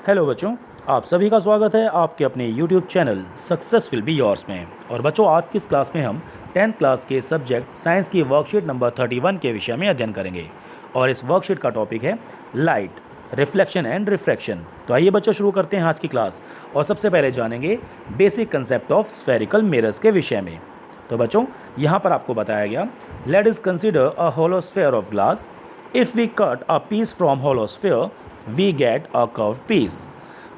Hello बच्चों, आप सभी का स्वागत है आपके अपने YouTube channel success will be yours में। और बच्चों, आज की इस क्लास में हम 10th क्लास के सब्जेक्ट साइंस की वर्कशीट नंबर 31 के विषय में अध्ययन करेंगे। और इस वर्कशीट का टॉपिक है लाइट, रिफ्लेक्शन एंड रिफ्रैक्शन। तो आइए बच्चों, शुरू करते हैं आज की क्लास। और सबसे पहले जानेंगे basic concept of spherical mirrors के विषय में। तो बच्चों, यहाँ पर आपको बताया गया, let is consider a hollow sphere of glass. If we cut a piece from hollow sphere we get a curve piece.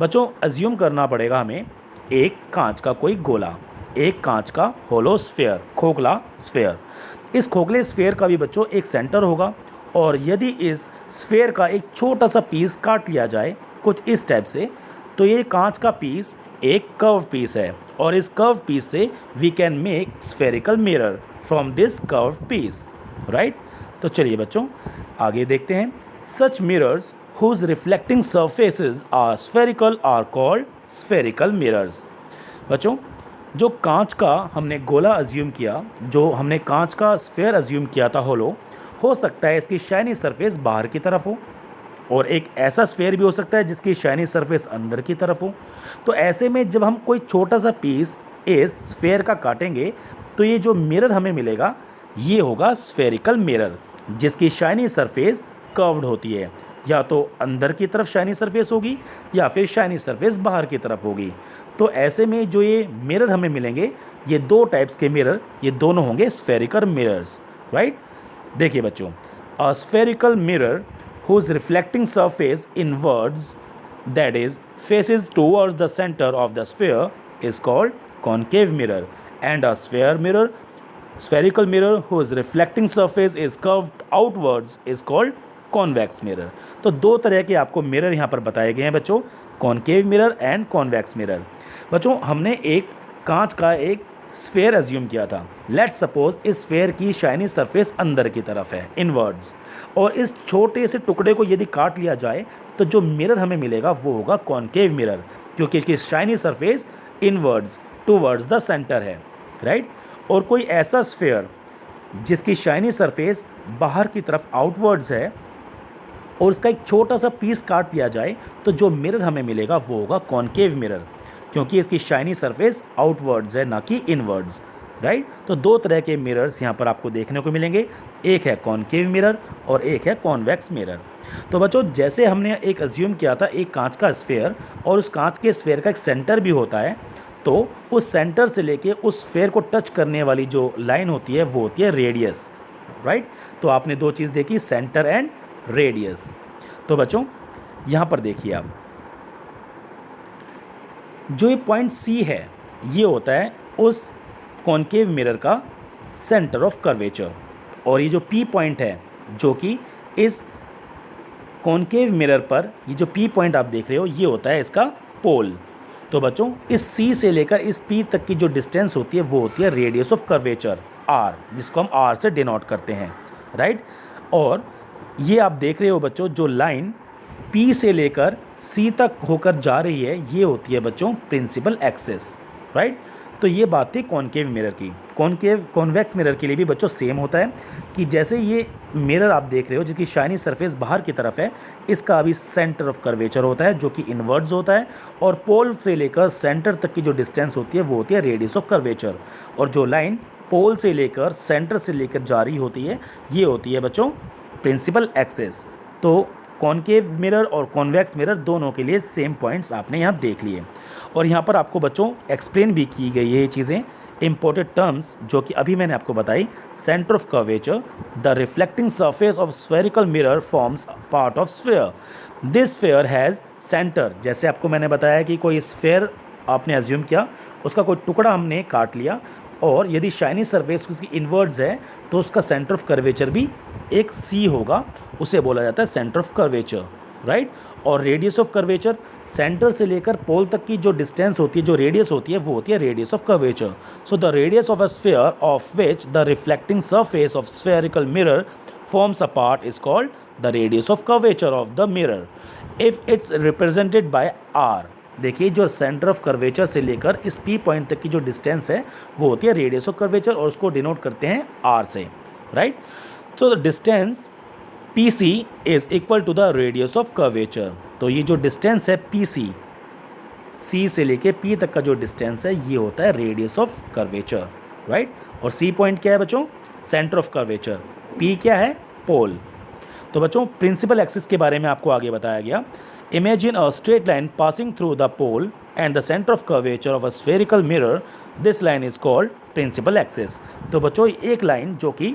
बच्चों, अज्यूम करना पड़ेगा हमें एक कांच का कोई गोला, एक कांच का होलो स्फेयर, खोखला स्फेयर। इस खोखले स्फेयर का भी बच्चों एक सेंटर होगा। और यदि इस स्फेयर का एक छोटा सा पीस काट लिया जाए कुछ इस टाइप से, तो ये कांच का पीस एक कर्व पीस है। और इस कर्व पीस से we can make spherical mirror from this curve piece, right. तो चलिए बच्चों, आगे देखते हैं। Such mirrors whose reflecting surfaces are spherical are called spherical mirrors। बच्चों, जो कांच का हमने गोला अज्यूम किया, जो हमने कांच का स्फेयर अज्यूम किया था होलो, हो सकता है इसकी शाइनी सरफेस बाहर की तरफ हो, और एक ऐसा स्फेयर भी हो सकता है जिसकी शाइनी सरफेस अंदर की तरफ हो। तो ऐसे में जब हम कोई छोटा सा पीस इस स्फेयर का काटेंगे, तो ये जो मिरर हमें मिलेगा ये होगा स्फेरिकल मिरर, जिसकी शाइनी सरफेस कर्व्ड होती है। या तो अंदर की तरफ शाइनी सरफेस होगी या फिर शाइनी सरफेस बाहर की तरफ होगी। तो ऐसे में जो ये मिरर हमें मिलेंगे, ये दो टाइप्स के मिरर, ये दोनों होंगे स्फेरिकल मिरर्स, राइट। देखिए बच्चों, अ spherical mirror whose reflecting surface inwards, that is faces towards the center of the sphere, is called concave mirror, and a spherical mirror whose reflecting surface is curved outwards is called convex mirror. तो दो तरह के आपको mirror यहाँ पर बताए गए हैं बच्चों, concave mirror and convex mirror. बच्चों, हमने एक कांच का एक स्फेयर अज्यूम किया था। लेट्स सपोज इस स्फेयर की शाइनी सरफेस अंदर की तरफ है, इनवर्ड्स, और इस छोटे से टुकड़े को यदि काट लिया जाए तो जो मिरर हमें मिलेगा वो होगा कॉनकेव मिरर, क्योंकि इसकी shiny surface inwards towards the centre है, राइट। और कोई ऐसा स्फेयर जिसकी शाइनी सरफेस बाहर की तरफ आउटवर्ड्स है और उसका एक छोटा सा पीस काट लिया जाए, तो जो मिरर हमें मिलेगा वो होगा कॉनकेव मिरर, क्योंकि इसकी शाइनी सरफेस आउटवर्ड्स है, ना कि इनवर्ड्स, राइट। तो दो तरह के मिरर्स यहाँ पर आपको देखने को मिलेंगे, एक है कॉनकेव मिरर और एक है कॉन्वेक्स मिरर। तो बच्चों, जैसे हमने एक अज्यूम किया था एक कांच का स्फेयर, और उस कांच के स्फेयर का एक सेंटर भी होता है, तो उस सेंटर से लेके उस स्फेयर को टच करने वाली जो लाइन होती है वो होती है रेडियस, राइट। तो आपने दो चीज़ देखी, सेंटर एंड रेडियस। तो बच्चों, यहाँ पर देखिए आप, जो ये पॉइंट सी है ये होता है उस कॉनकेव मिरर का सेंटर ऑफ कर्वेचर, और ये जो पी पॉइंट है जो कि इस कॉनकेव मिरर पर, ये जो पी पॉइंट आप देख रहे हो ये होता है इसका पोल। तो बच्चों, इस सी से लेकर इस पी तक की जो डिस्टेंस होती है वो होती है रेडियस ऑफ कर्वेचर, आर, जिसको हम आर से डिनोट करते हैं, राइट। और ये आप देख रहे हो बच्चों, जो लाइन P से लेकर C तक होकर जा रही है ये होती है बच्चों प्रिंसिपल एक्सिस, राइट। तो ये बात थी कॉनकेव मिरर की। कॉन्वेक्स मिरर के लिए भी बच्चों सेम होता है कि जैसे ये मिरर आप देख रहे हो जिसकी शाइनी सरफेस बाहर की तरफ है, इसका अभी सेंटर ऑफ कर्वेचर होता है जो कि इनवर्ड्स होता है, और पोल से लेकर सेंटर तक की जो डिस्टेंस होती है वो होती है रेडियस ऑफ कर्वेचर, और जो लाइन पोल से लेकर सेंटर से लेकर जा रही होती है ये होती है बच्चों प्रिंसिपल एक्सिस। तो कॉनकेव मिरर और कॉन्वेक्स मिरर दोनों के लिए सेम पॉइंट्स आपने यहाँ देख लिए। और यहाँ पर आपको बच्चों एक्सप्लेन भी की गई है ये चीज़ें, इंपॉर्टेंट टर्म्स जो कि अभी मैंने आपको बताई। Centre of curvature, the reflecting surface of spherical mirror forms part of sphere, this sphere has centre. जैसे आपको मैंने बताया कि कोई स्फेयर आपने अज्यूम किया, उसका कोई टुकड़ा हमने काट लिया, और यदि शाइनी सरफेस उसकी इनवर्ड्स है तो उसका सेंटर ऑफ कर्वेचर भी एक सी होगा, उसे बोला जाता है सेंटर ऑफ कर्वेचर, राइट। और रेडियस ऑफ कर्वेचर, सेंटर से लेकर पोल तक की जो डिस्टेंस होती है, जो रेडियस होती है वो होती है radius of curvature. So the radius of a sphere of which the reflecting surface of spherical mirror forms a part is called the radius of curvature of the mirror if it's represented by R. देखिए, जो centre of curvature से लेकर इस P point तक की जो distance है वो होती है रेडियस ऑफ कर्वेचर, और उसको डिनोट करते हैं आर से, राइट। तो the distance PC is equal to the radius of curvature. तो ये जो डिस्टेंस है PC, C से लेके P तक का जो डिस्टेंस है ये होता है रेडियस ऑफ कर्वेचर, राइट। और C पॉइंट क्या है बच्चों? Centre of curvature. P क्या है? पोल। तो बच्चों प्रिंसिपल एक्सिस के बारे में आपको आगे बताया गया। Imagine a straight line passing through the pole and the centre of curvature of a spherical mirror, this line is called principal axis. तो बच्चों एक लाइन जो कि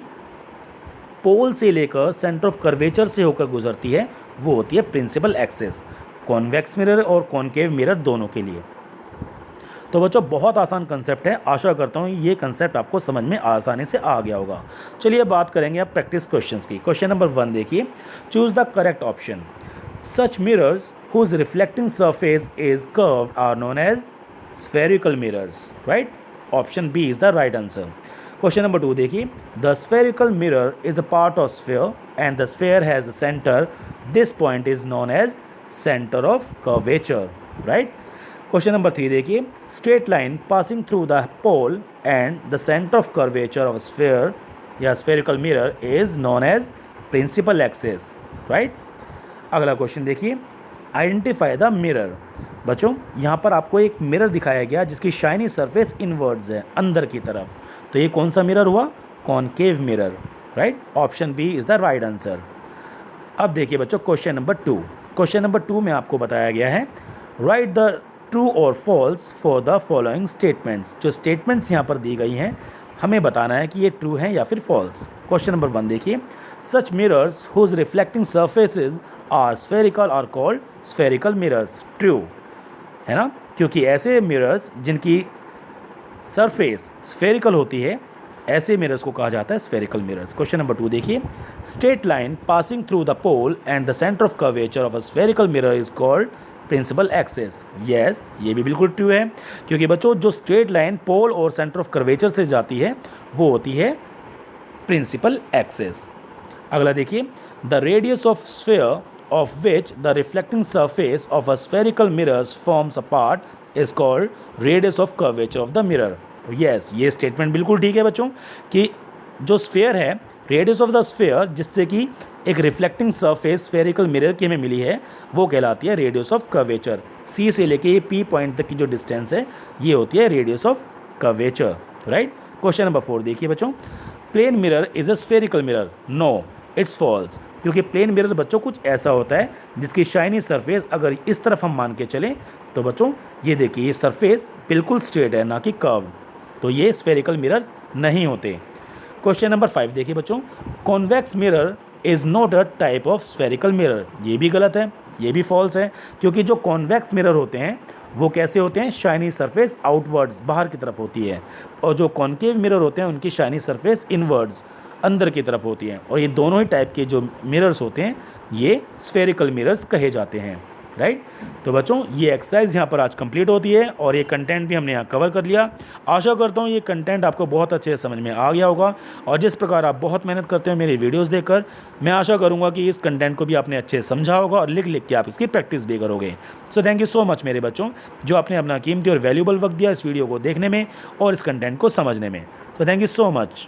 पोल से लेकर सेंटर ऑफ कर्वेचर से होकर गुजरती है वो होती है प्रिंसिपल एक्सिस, कॉन्वेक्स मिरर और कॉनकेव मिरर दोनों के लिए। तो बच्चों बहुत आसान कंसेप्ट है, आशा करता हूँ ये कंसेप्ट आपको समझ में आसानी से आ गया होगा। चलिए बात करेंगे अब प्रैक्टिस क्वेश्चंस की। क्वेश्चन नंबर 1 देखिए, choose the correct option. Such mirrors whose reflecting surface is curved are known as spherical mirrors, right. Option B is the right answer. Question number 2 देखिए, the spherical mirror is a part of sphere and the sphere has a centre, this point is known as centre of curvature, right. Question number 3 देखिए, straight line passing through the pole and the centre of curvature of sphere या spherical mirror is known as principal axis, right. अगला question देखिए, identify the mirror. बच्चों यहाँ पर आपको एक mirror दिखाया गया जिसकी शाइनी सरफेस इनवर्ड्स है, अंदर की तरफ। तो ये कौन सा मिरर हुआ? Concave mirror, right. Option B is the right answer. अब देखिए बच्चों क्वेश्चन नंबर 2। क्वेश्चन नंबर 2 में आपको बताया गया है, राइट द ट्रू और false for the following statements. जो स्टेटमेंट्स यहाँ पर दी गई हैं हमें बताना है कि ये ट्रू हैं या फिर फॉल्स। क्वेश्चन नंबर 1 देखिए, such mirrors whose reflecting surfaces are spherical are called spherical mirrors, true है ना, क्योंकि ऐसे मिरर्स जिनकी सरफेस स्फेरिकल होती है ऐसे मिरर्स को कहा जाता है स्फेरिकल मिरर्स। क्वेश्चन नंबर 2 देखिए, straight line passing through the pole and the centre of curvature of a spherical mirror is called principal axis. Yes, ये भी बिल्कुल ट्रू है, क्योंकि बच्चों जो स्ट्रेट लाइन पोल और सेंटर ऑफ कर्वेचर से जाती है वो होती है प्रिंसिपल एक्सिस। अगला देखिए, the radius of sphere of which the reflecting surface of a spherical mirrors forms a part is called radius of curvature of the mirror. Yes, ये स्टेटमेंट बिल्कुल ठीक है बच्चों, कि जो स्फेयर है, रेडियस ऑफ द स्फेयर जिससे कि एक रिफ्लेक्टिंग सरफेस स्फेरिकल मिरर की हमें मिली है वो कहलाती है रेडियस ऑफ कर्वेचर। सी से लेके P पॉइंट तक की जो डिस्टेंस है ये होती है radius of curvature, right. Question number 4 देखिए बच्चों, plane mirror is a spherical mirror, no it's false. क्योंकि प्लेन मिरर बच्चों कुछ ऐसा होता है जिसकी शाइनी सरफेस अगर इस तरफ हम मान के चलें तो बच्चों ये देखिए ये सरफेस बिल्कुल स्ट्रेट है ना कि कर्व, तो ये स्फेरिकल मिरर नहीं होते। क्वेश्चन नंबर 5 देखिए बच्चों, convex mirror is not a type of spherical mirror. ये भी गलत है, ये भी फॉल्स है, क्योंकि जो कॉन्वेक्स मिरर होते हैं वो कैसे होते हैं? शाइनी सरफेस आउटवर्ड्स बाहर की तरफ होती है, और जो कॉनकेव मिरर होते हैं उनकी शाइनी सरफेस इनवर्ड्स अंदर की तरफ होती है। और ये दोनों ही टाइप के जो मिरर्स होते हैं ये स्फेरिकल मिरर्स कहे जाते हैं, राइट। तो बच्चों ये एक्सरसाइज यहाँ पर आज कंप्लीट होती है और ये कंटेंट भी हमने यहाँ कवर कर लिया। आशा करता हूँ ये कंटेंट आपको बहुत अच्छे से समझ में आ गया होगा, और जिस प्रकार आप बहुत मेहनत करते हो मेरी वीडियोस देखकर, मैं आशा करूँगा कि इस कंटेंट को भी आपने अच्छे से समझा होगा और लिख लिख के आप इसकी प्रैक्टिस भी करोगे। So thank you so much मेरे बच्चों, जो आपने अपना कीमती और वैल्यूबल वक्त दिया इस वीडियो को देखने में और इस कंटेंट को समझने में। तो थैंक यू सो मच।